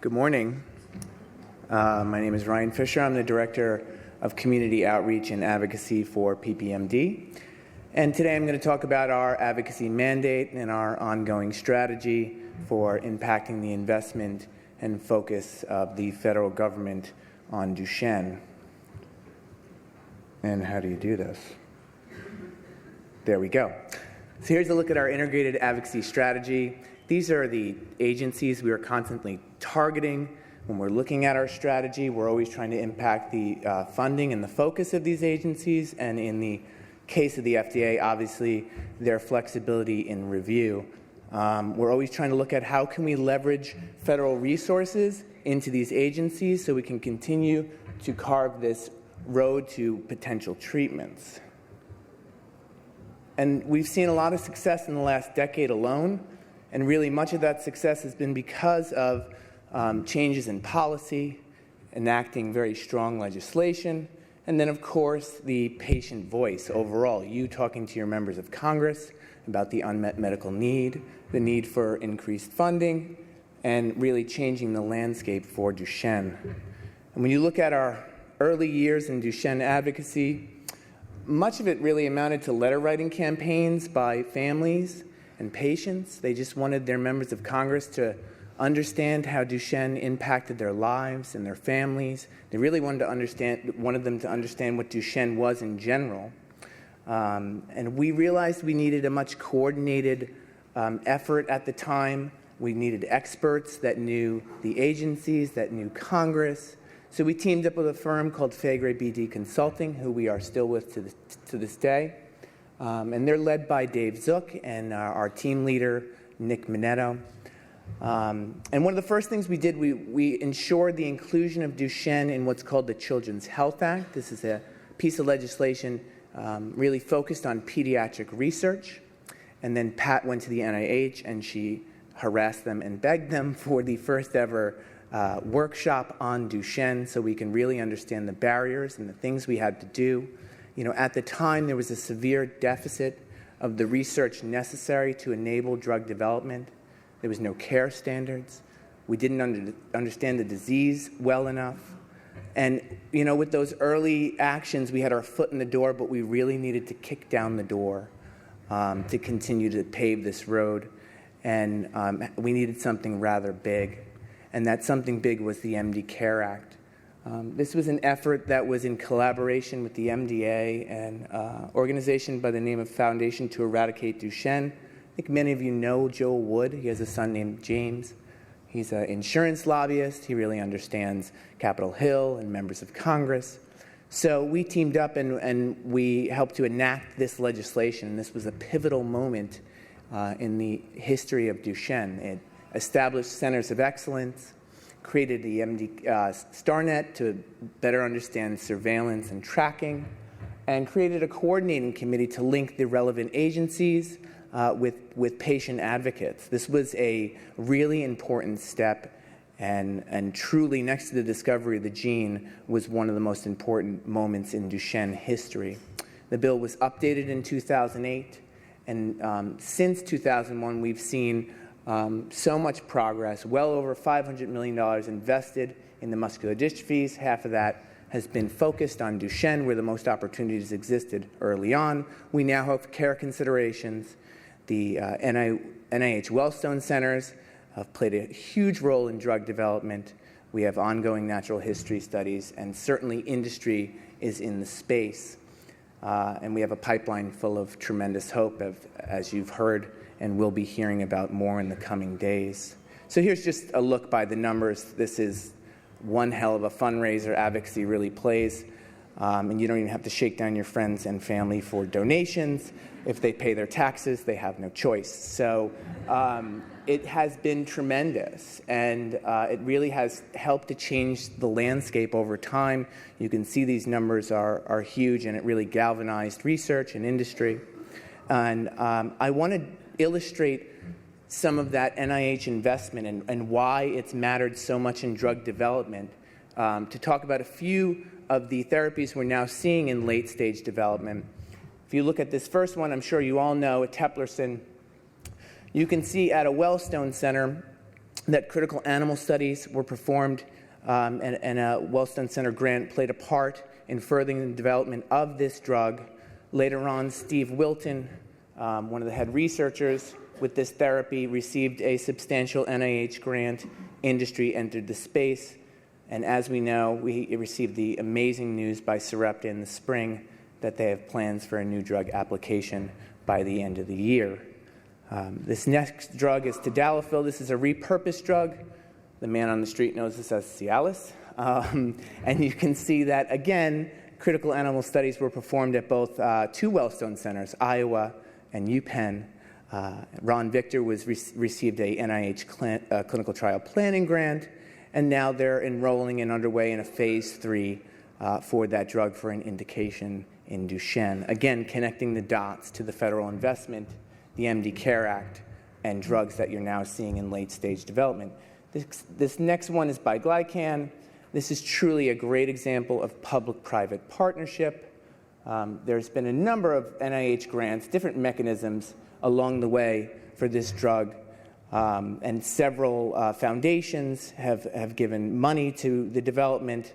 Good morning. My name is Ryan Fischer. I'm the Director of Community Outreach and Advocacy for PPMD. And today I'm going to talk about our advocacy mandate and our ongoing strategy for impacting the investment and focus of the federal government on Duchenne. And how do you do this? There we go. So here's a look at our integrated advocacy strategy. These are the agencies we are constantly targeting. When we're looking at our strategy, we're always trying to impact the funding and the focus of these agencies, and in the case of the FDA, obviously, their flexibility in review. We're always trying to look at how can we leverage federal resources into these agencies so we can continue to carve this road to potential treatments. And we've seen a lot of success in the last decade alone, and really much of that success has been because of changes in policy, enacting very strong legislation, and then, of course, the patient voice overall, you talking to your members of Congress about the unmet medical need, the need for increased funding, and really changing the landscape for Duchenne. And when you look at our early years in Duchenne advocacy, much of it really amounted to letter-writing campaigns by families and patients. They just wanted their members of Congress to understand how Duchenne impacted their lives and their families. They really wanted them to understand what Duchenne was in general. And we realized we needed a much coordinated effort at the time. We needed experts that knew the agencies, that knew Congress. So we teamed up with a firm called Fagre BD Consulting, who we are still with to this day. And they're led by Dave Zook and our team leader, Nick Minetto. And one of the first things we did, we ensured the inclusion of Duchenne in what's called the Children's Health Act. This is a piece of legislation really focused on pediatric research. And then Pat went to the NIH and she harassed them and begged them for the first ever workshop on Duchenne so we can really understand the barriers and the things we had to do. You know, at the time, there was a severe deficit of the research necessary to enable drug development. There was no care standards. We didn't understand the disease well enough. And, you know, with those early actions, we had our foot in the door, but we really needed to kick down the door to continue to pave this road. And we needed something rather big. And that something big was the MD Care Act. This was an effort that was in collaboration with the MDA and organization by the name of Foundation to Eradicate Duchenne. I think many of you know Joel Wood. He has a son named James. He's an insurance lobbyist. He really understands Capitol Hill and members of Congress. So we teamed up and we helped to enact this legislation. And this was a pivotal moment in the history of Duchenne. It established centers of excellence, created the MD StarNet to better understand surveillance and tracking, and created a coordinating committee to link the relevant agencies with patient advocates. This was a really important step, and truly, next to the discovery of the gene, was one of the most important moments in Duchenne history. The bill was updated in 2008, and since 2001, we've seen so much progress, well over $500 million invested in the muscular dystrophies. Half of that has been focused on Duchenne, where the most opportunities existed early on. We now have care considerations. The NIH Wellstone Centers have played a huge role in drug development. We have ongoing natural history studies, and certainly industry is in the space. And we have a pipeline full of tremendous hope, as you've heard, and we'll be hearing about more in the coming days. So here's just a look by the numbers. This is one hell of a fundraiser advocacy really plays. And you don't even have to shake down your friends and family for donations. If they pay their taxes, they have no choice. So it has been tremendous, and it really has helped to change the landscape over time. You can see these numbers are huge, and it really galvanized research and industry. And I want to illustrate some of that NIH investment and why it's mattered so much in drug development, to talk about a few of the therapies we're now seeing in late-stage development. If you look at this first one, I'm sure you all know, eteplirsen. You can see at a Wellstone Center, that critical animal studies were performed, and a Wellstone Center grant played a part in furthering the development of this drug. Later on, Steve Wilton, one of the head researchers with this therapy, received a substantial NIH grant. Industry entered the space, and as we know, we received the amazing news by Sarepta in the spring that they have plans for a new drug application by the end of the year. This next drug is tadalafil. This is a repurposed drug. The man on the street knows this as Cialis. And you can see that, again, critical animal studies were performed at both two Wellstone centers, Iowa and UPenn. Ron Victor received a NIH clinical trial planning grant, and now they're enrolling and underway in a phase 3 for that drug for an indication in Duchenne. Again, connecting the dots to the federal investment, the MD CARE Act, and drugs that you're now seeing in late-stage development. This next one is biglycan. This is truly a great example of public-private partnership. There's been a number of NIH grants, different mechanisms along the way for this drug, and several foundations have given money to the development.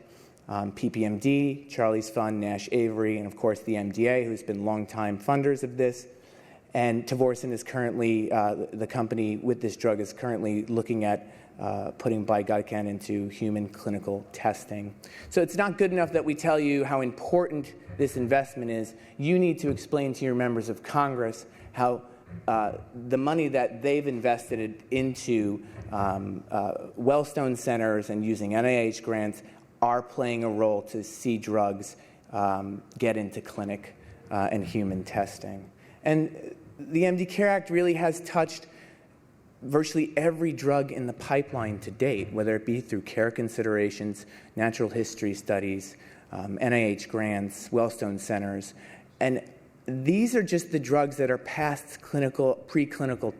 PPMD, Charlie's Fund, Nash Avery, and of course the MDA, who's been longtime funders of this. And Tavorsin is currently, the company with this drug is currently looking at putting biglycan into human clinical testing. So it's not good enough that we tell you how important this investment is. You need to explain to your members of Congress how the money that they've invested into Wellstone centers and using NIH grants are playing a role to see drugs get into clinic and human testing. And the MD CARE Act really has touched virtually every drug in the pipeline to date, whether it be through care considerations, natural history studies, NIH grants, Wellstone centers. And these are just the drugs that are past preclinical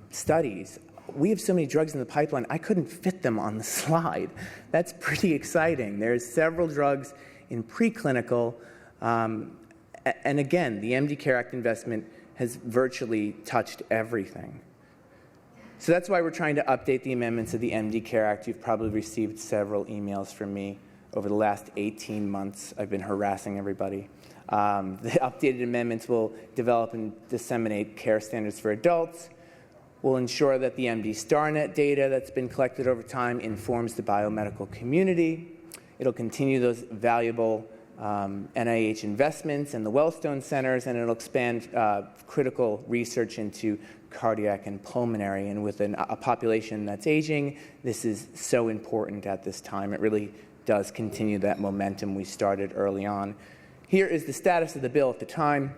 studies. We have so many drugs in the pipeline, I couldn't fit them on the slide. That's pretty exciting. There's several drugs in preclinical, and again, the MD CARE Act investment has virtually touched everything. So that's why we're trying to update the amendments of the MD CARE Act. You've probably received several emails from me over the last 18 months. I've been harassing everybody. The updated amendments will develop and disseminate care standards for adults. We'll ensure that the MD StarNet data that's been collected over time informs the biomedical community. It'll continue those valuable NIH investments in the Wellstone centers, and it'll expand critical research into cardiac and pulmonary. And with a population that's aging, this is so important at this time. It really does continue that momentum we started early on. Here is the status of the bill at the time.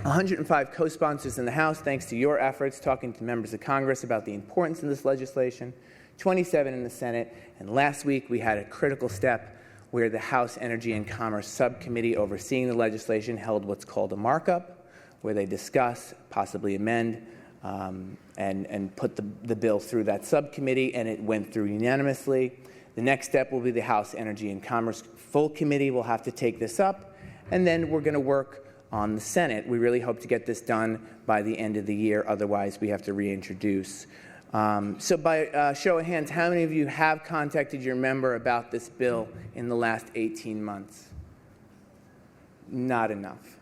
105 co-sponsors in the House, thanks to your efforts talking to members of Congress about the importance of this legislation, 27 in the Senate, and last week we had a critical step where the House Energy and Commerce Subcommittee overseeing the legislation held what's called a markup, where they discuss, possibly amend, and put the bill through that subcommittee, and it went through unanimously. The next step will be the House Energy and Commerce Full Committee will have to take this up, and then we're going to work on the Senate. We really hope to get this done by the end of the year. Otherwise, we have to reintroduce. So by show of hands, how many of you have contacted your member about this bill in the last 18 months? Not enough.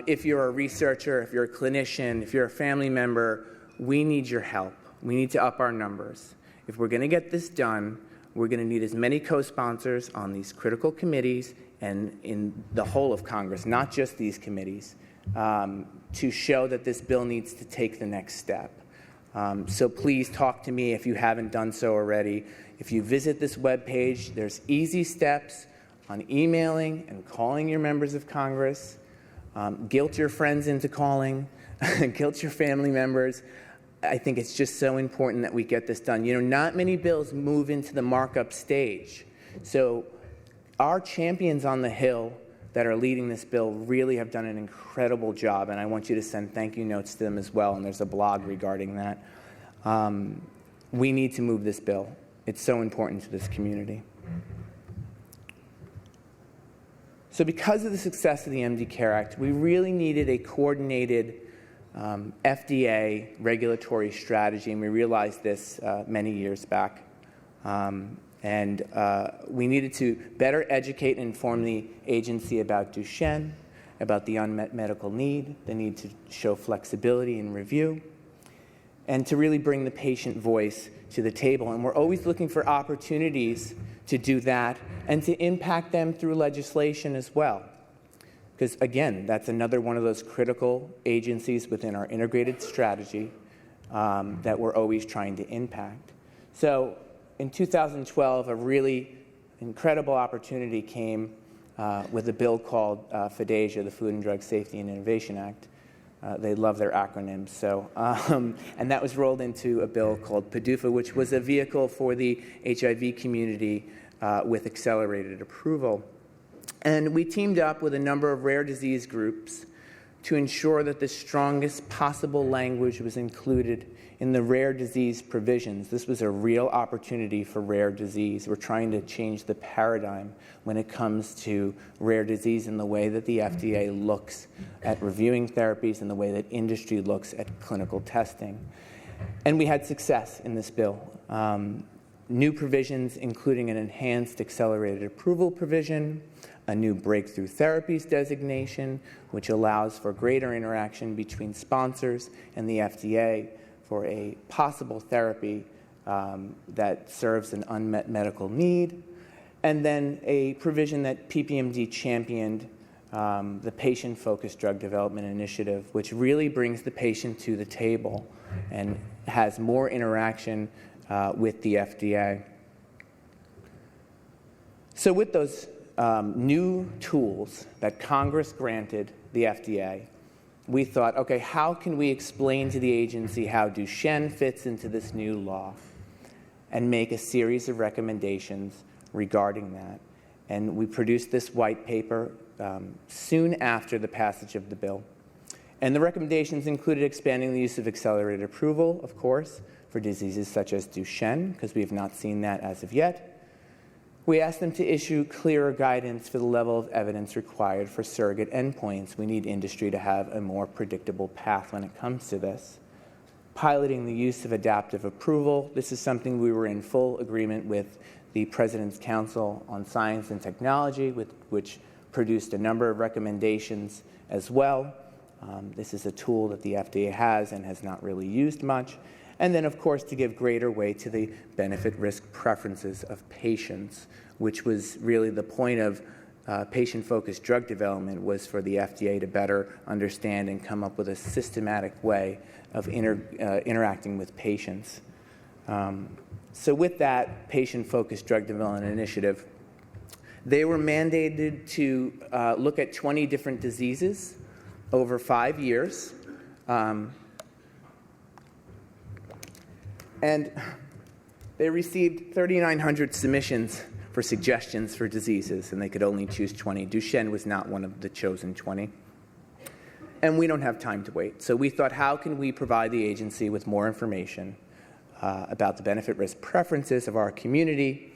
If you're a researcher, if you're a clinician, if you're a family member, we need your help. We need to up our numbers. If we're going to get this done, we're going to need as many co-sponsors on these critical committees and in the whole of Congress, not just these committees, to show that this bill needs to take the next step. So please talk to me if you haven't done so already. If you visit this webpage, there's easy steps on emailing and calling your members of Congress. Guilt your friends into calling, guilt your family members. I think it's just so important that we get this done. You know, not many bills move into the markup stage. So our champions on the Hill that are leading this bill really have done an incredible job, and I want you to send thank you notes to them as well, and there's a blog regarding that. We need to move this bill. It's so important to this community. So because of the success of the MD CARE Act, we really needed a coordinated FDA regulatory strategy, and we realized this many years back. And we needed to better educate and inform the agency about Duchenne, about the unmet medical need, the need to show flexibility in review, and to really bring the patient voice to the table. And we're always looking for opportunities to do that and to impact them through legislation as well. Because again, that's another one of those critical agencies within our integrated strategy that we're always trying to impact. So in 2012, a really incredible opportunity came with a bill called FDASIA, the Food and Drug Safety and Innovation Act. They love their acronyms. So, and that was rolled into a bill called PDUFA, which was a vehicle for the HIV community with accelerated approval. And we teamed up with a number of rare disease groups to ensure that the strongest possible language was included in the rare disease provisions. This was a real opportunity for rare disease. We're trying to change the paradigm when it comes to rare disease in the way that the FDA looks at reviewing therapies and the way that industry looks at clinical testing. And we had success in this bill. New provisions, including an enhanced accelerated approval provision, a new breakthrough therapies designation, which allows for greater interaction between sponsors and the FDA for a possible therapy that serves an unmet medical need, and then a provision that PPMD championed, the Patient-Focused Drug Development Initiative, which really brings the patient to the table and has more interaction with the FDA. So with those new tools that Congress granted the FDA, we thought, okay, how can we explain to the agency how Duchenne fits into this new law and make a series of recommendations regarding that? And we produced this white paper soon after the passage of the bill. And the recommendations included expanding the use of accelerated approval, of course, for diseases such as Duchenne, because we have not seen that as of yet. We asked them to issue clearer guidance for the level of evidence required for surrogate endpoints. We need industry to have a more predictable path when it comes to this. Piloting the use of adaptive approval. This is something we were in full agreement with the President's Council on Science and Technology, which produced a number of recommendations as well. This is a tool that the FDA has and has not really used much. And then, of course, to give greater weight to the benefit-risk preferences of patients, which was really the point of patient-focused drug development, was for the FDA to better understand and come up with a systematic way of interacting with patients. So with that patient-focused drug development initiative, they were mandated to look at 20 different diseases over 5 years. And they received 3,900 submissions for suggestions for diseases, and they could only choose 20. Duchenne was not one of the chosen 20. And we don't have time to wait. So we thought, how can we provide the agency with more information about the benefit-risk preferences of our community?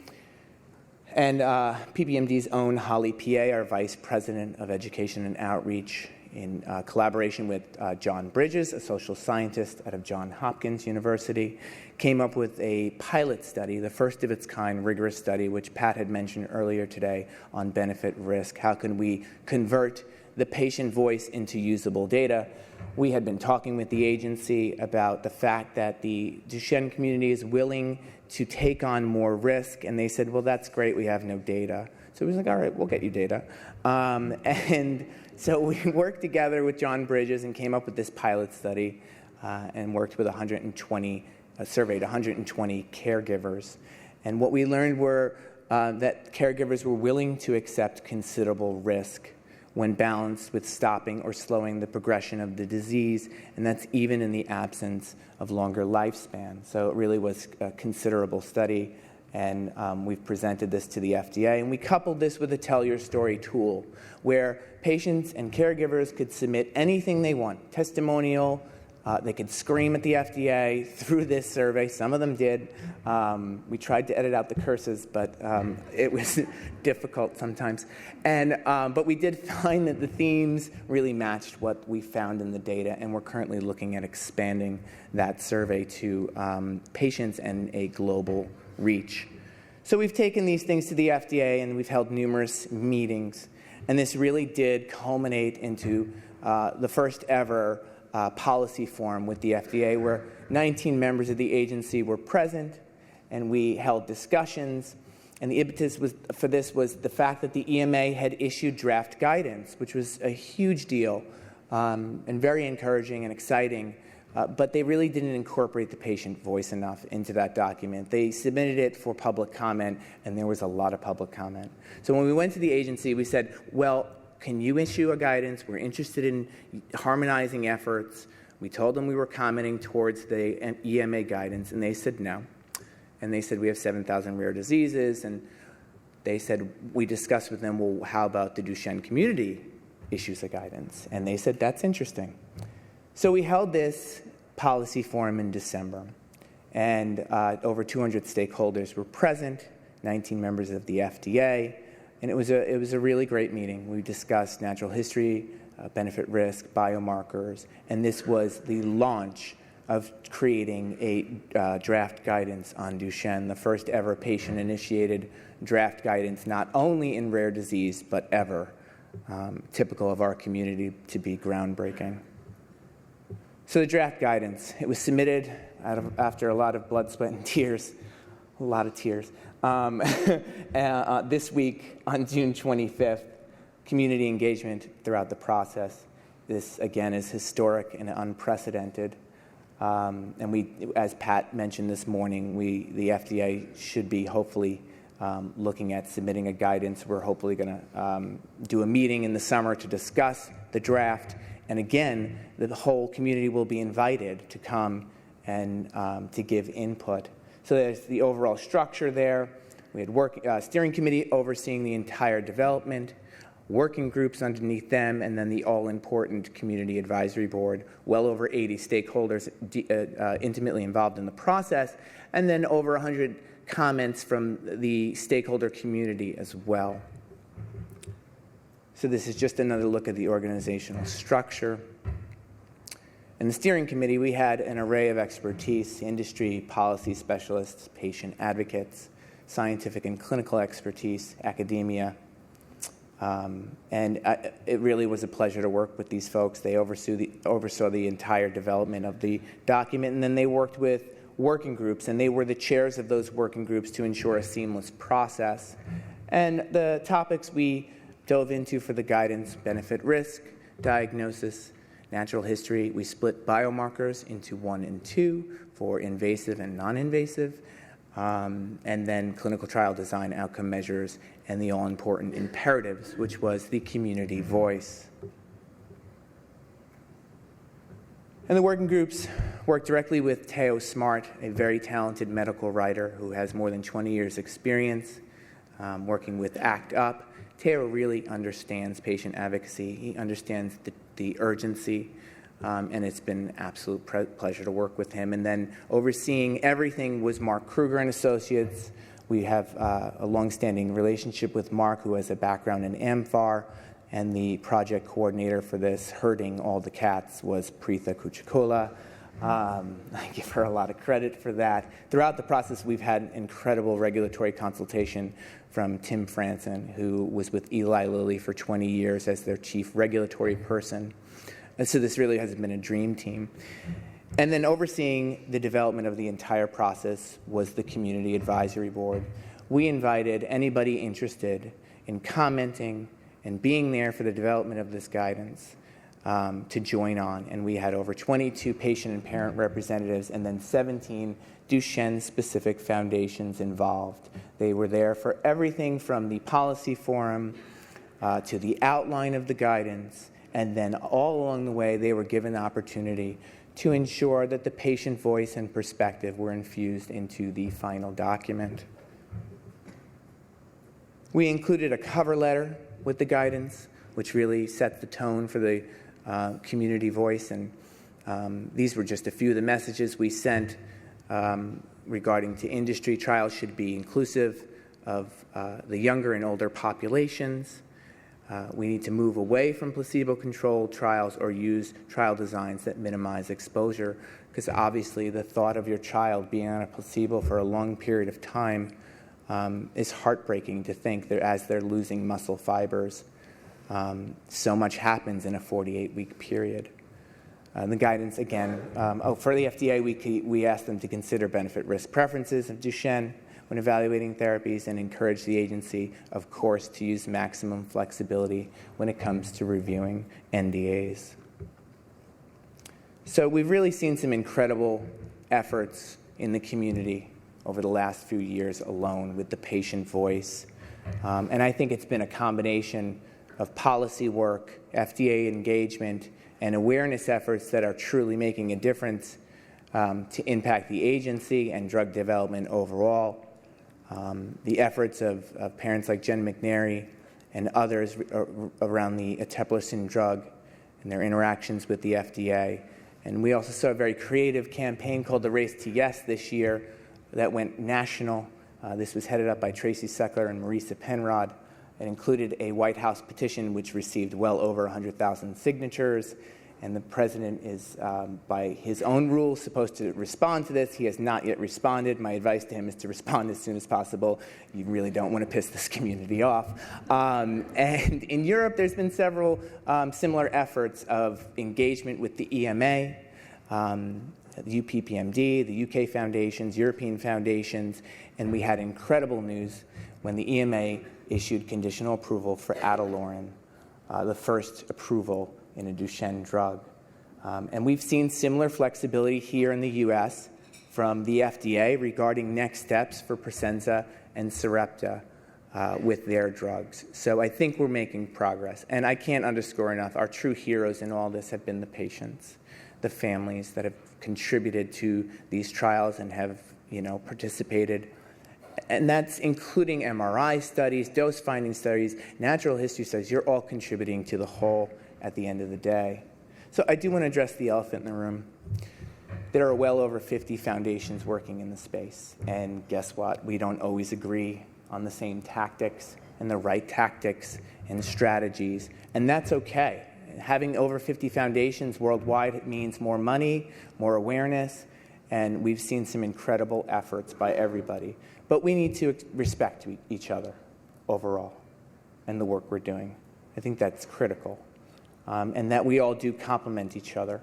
And PPMD's own Holly P.A., our Vice President of Education and Outreach, in collaboration with John Bridges, a social scientist out of Johns Hopkins University, came up with a pilot study, the first of its kind rigorous study, which Pat had mentioned earlier today, on benefit risk. How can we convert the patient voice into usable data? We had been talking with the agency about the fact that the Duchenne community is willing to take on more risk, and they said, well, that's great, we have no data. So we was like, all right, we'll get you data. And so we worked together with John Bridges and came up with this pilot study and worked with surveyed 120 caregivers. And what we learned were that caregivers were willing to accept considerable risk when balanced with stopping or slowing the progression of the disease, and that's even in the absence of longer lifespan. So it really was a considerable study, and we've presented this to the FDA. And we coupled this with a Tell Your Story tool, where patients and caregivers could submit anything they want, testimonial, They could scream at the FDA through this survey. Some of them did. We tried to edit out the curses, but it was difficult sometimes. But we did find that the themes really matched what we found in the data, and we're currently looking at expanding that survey to patients and a global reach. So we've taken these things to the FDA, and we've held numerous meetings, and this really did culminate into the first ever policy forum with the FDA, where 19 members of the agency were present, and we held discussions. And the impetus for this was the fact that the EMA had issued draft guidance, which was a huge deal and very encouraging and exciting, but they really didn't incorporate the patient voice enough into that document. They submitted it for public comment, and there was a lot of public comment. So when we went to the agency, we said, well, can you issue a guidance? We're interested in harmonizing efforts. We told them we were commenting towards the EMA guidance, and they said no. And they said, we have 7,000 rare diseases. And they said, we discussed with them, well, how about the Duchenne community issues a guidance? And they said, that's interesting. So we held this policy forum in December, and over 200 stakeholders were present, 19 members of the FDA. And it was a really great meeting. We discussed natural history, benefit risk, biomarkers, and this was the launch of creating a draft guidance on Duchenne, the first ever patient-initiated draft guidance, not only in rare disease, but ever, typical of our community to be groundbreaking. So the draft guidance, it was submitted after a lot of blood, sweat, and tears, a lot of tears. This week, on June 25th, community engagement throughout the process. This, again, is historic and unprecedented. And we, as Pat mentioned this morning, the FDA should be hopefully looking at submitting a guidance. We're hopefully going to do a meeting in the summer to discuss the draft. And again, the whole community will be invited to come and to give input. So there's the overall structure there. We had steering committee overseeing the entire development, working groups underneath them, and then the all-important community advisory board, well over 80 stakeholders intimately involved in the process, and then over 100 comments from the stakeholder community as well. So this is just another look at the organizational structure. In the steering committee, we had an array of expertise: industry, policy specialists, patient advocates, scientific and clinical expertise, academia. And it really was a pleasure to work with these folks. They oversaw the entire development of the document, and then they worked with working groups, and they were the chairs of those working groups to ensure a seamless process. And the topics we dove into for the guidance: benefit risk, diagnosis, natural history. We split biomarkers into 1 and 2 for invasive and non-invasive, and then clinical trial design, outcome measures, and the all-important imperatives, which was the community voice. And the working groups worked directly with Theo Smart, a very talented medical writer who has more than 20 years' experience working with ACT UP. Theo really understands patient advocacy. He understands the urgency, and it's been an absolute pleasure to work with him. And then overseeing everything was Mark Kruger and Associates. We have a longstanding relationship with Mark, who has a background in AMFAR, and the project coordinator for this, herding all the cats, was Preetha Kuchikola. I give her a lot of credit for that. Throughout the process, we've had incredible regulatory consultation from Tim Franson, who was with Eli Lilly for 20 years as their chief regulatory person. And so this really has been a dream team. And then overseeing the development of the entire process was the Community Advisory Board. We invited anybody interested in commenting and being there for the development of this guidance to join on. And we had over 22 patient and parent representatives, and then 17 Duchenne-specific foundations involved. They were there for everything from the policy forum to the outline of the guidance, and then all along the way, they were given the opportunity to ensure that the patient voice and perspective were infused into the final document. We included a cover letter with the guidance, which really sets the tone for the community voice, and These were just a few of the messages we sent regarding to industry. Trials should be inclusive of the younger and older populations. We need to move away from placebo-controlled trials or use trial designs that minimize exposure, because obviously the thought of your child being on a placebo for a long period of time is heartbreaking to think that as they're losing muscle fibers. So much happens in a 48-week period. The guidance, again, for the FDA, we asked them to consider benefit-risk preferences of Duchenne when evaluating therapies and encourage the agency, of course, to use maximum flexibility when it comes to reviewing NDAs. So we've really seen some incredible efforts in the community over the last few years alone with the patient voice. And I think it's been a combination of policy work, FDA engagement, and awareness efforts that are truly making a difference to impact the agency and drug development overall. The efforts of parents like Jen McNary and others around the eteplirsen drug and their interactions with the FDA. And we also saw a very creative campaign called the Race to Yes this year that went national. This was headed up by Tracy Seckler and Marisa Penrod. It included a White House petition which received well over 100,000 signatures. And the president is, by his own rules, supposed to respond to this. He has not yet responded. My advice to him is to respond as soon as possible. You really don't want to piss this community off. And in Europe, there's been several similar efforts of engagement with the EMA, the PPMD, the UK foundations, European foundations, and we had incredible news when the EMA issued conditional approval for Atelorin, the first approval in a Duchenne drug. And we've seen similar flexibility here in the US from the FDA regarding next steps for Prosensa and Sarepta with their drugs. So I think we're making progress. And I can't underscore enough, our true heroes in all this have been the patients, the families that have contributed to these trials and have, participated. And that's including MRI studies, dose-finding studies, natural history studies. You're all contributing to the whole at the end of the day. So I do want to address the elephant in the room. There are well over 50 foundations working in the space. And guess what? We don't always agree on the same tactics and the right tactics and strategies. And that's okay. Having over 50 foundations worldwide, it means more money, more awareness, and we've seen some incredible efforts by everybody. But we need to respect each other overall and the work we're doing. I think that's critical. And that we all do complement each other.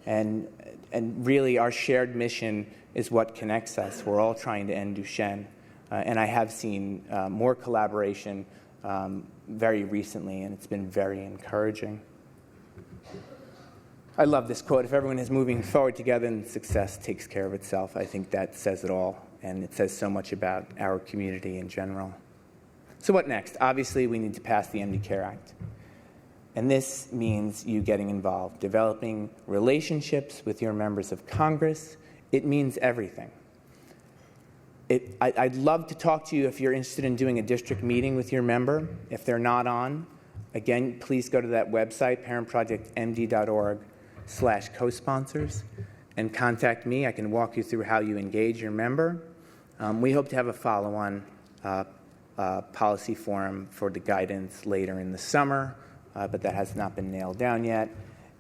And really, our shared mission is what connects us. We're all trying to end Duchenne. And I have seen more collaboration very recently, and it's been very encouraging. I love this quote: if everyone is moving forward together, then success takes care of itself. I think that says it all, and it says so much about our community in general. So what next? Obviously, we need to pass the MD Care Act. And this means you getting involved, developing relationships with your members of Congress. It means everything. I'd love to talk to you if you're interested in doing a district meeting with your member. If they're not on, again, please go to that website, parentprojectmd.org/co-sponsors, and contact me. I can walk you through how you engage your member. We hope to have a follow-on policy forum for the guidance later in the summer. But that has not been nailed down yet.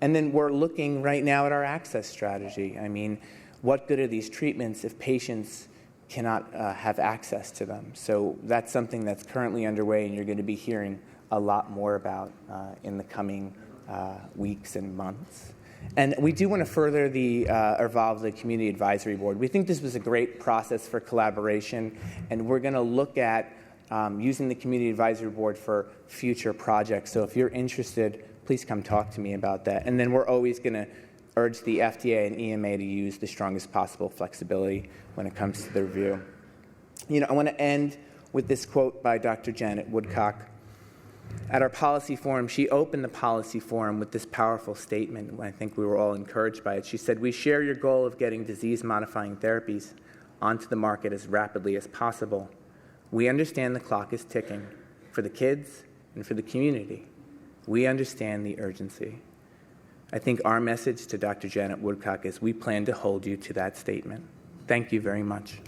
And then we're looking right now at our access strategy. I mean, what good are these treatments if patients cannot have access to them? So that's something that's currently underway, and you're going to be hearing a lot more about in the coming weeks and months. And we do want to further evolve the Community Advisory Board. We think this was a great process for collaboration, and we're going to look at using the Community Advisory Board for future projects. So if you're interested, please come talk to me about that. And then we're always going to urge the FDA and EMA to use the strongest possible flexibility when it comes to the review. I want to end with this quote by Dr. Janet Woodcock. At our policy forum, she opened the policy forum with this powerful statement. I think we were all encouraged by it. She said, "We share your goal of getting disease-modifying therapies onto the market as rapidly as possible. We understand the clock is ticking for the kids and for the community. We understand the urgency." I think our message to Dr. Janet Woodcock is we plan to hold you to that statement. Thank you very much.